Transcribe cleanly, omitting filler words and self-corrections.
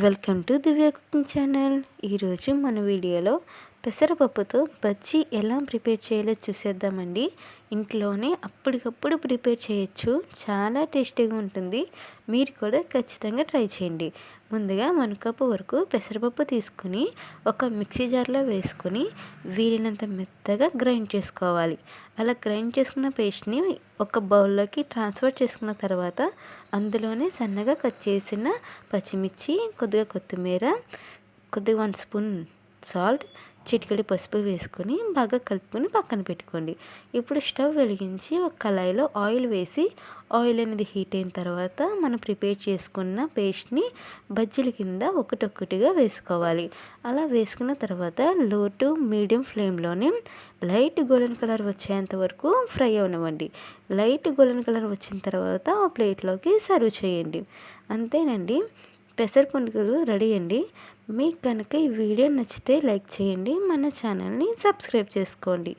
Welcome to Divya cooking channel. ఈరోజు మన వీడియోలో పెసరపప్పుతో బజ్జీ ఎలా ప్రిపేర్ చేయాలో చూసేద్దామండి. ఇంట్లోనే అప్పటికప్పుడు ప్రిపేర్ చేయొచ్చు, చాలా టేస్టీగా ఉంటుంది. మీరు కూడా ఖచ్చితంగా ట్రై చేయండి. ముందుగా 1 కప్పు వరకు పెసరపప్పు తీసుకుని ఒక మిక్సీ జార్లో వేసుకొని వీలైనంత మెత్తగా గ్రైండ్ చేసుకోవాలి. అలా గ్రైండ్ చేసుకున్న పేస్ట్ని ఒక బౌల్లోకి ట్రాన్స్ఫర్ చేసుకున్న తర్వాత అందులోనే సన్నగా కట్ చేసిన పచ్చిమిర్చి, కొద్దిగా కొత్తిమీర, కొద్దిగా 1 స్పూన్ సాల్ట్, చిటికెడు పసుపు వేసుకొని బాగా కలుపుకొని పక్కన పెట్టుకోండి. ఇప్పుడు స్టవ్ వెలిగించి ఒక కళాయిలో ఆయిల్ వేసి ఆయిల్ అనేది హీట్ అయిన తర్వాత మనం ప్రిపేర్ చేసుకున్న పేస్ట్ని బజ్జీల కింద ఒకటొక్కటిగా వేసుకోవాలి. అలా వేసుకున్న తర్వాత లో టు మీడియం ఫ్లేమ్లోనే లైట్ గోల్డెన్ కలర్ వచ్చేంత వరకు ఫ్రై అవనివ్వండి. లైట్ గోల్డెన్ కలర్ వచ్చిన తర్వాత ఆ ప్లేట్లోకి సర్వ్ చేయండి. అంతేనండి, పెసర పునుగులు రెడీ అండి. మీకు కనుక ఈ వీడియో నచ్చితే లైక్ చేయండి, మన ఛానల్ని సబ్స్క్రైబ్ చేసుకోండి.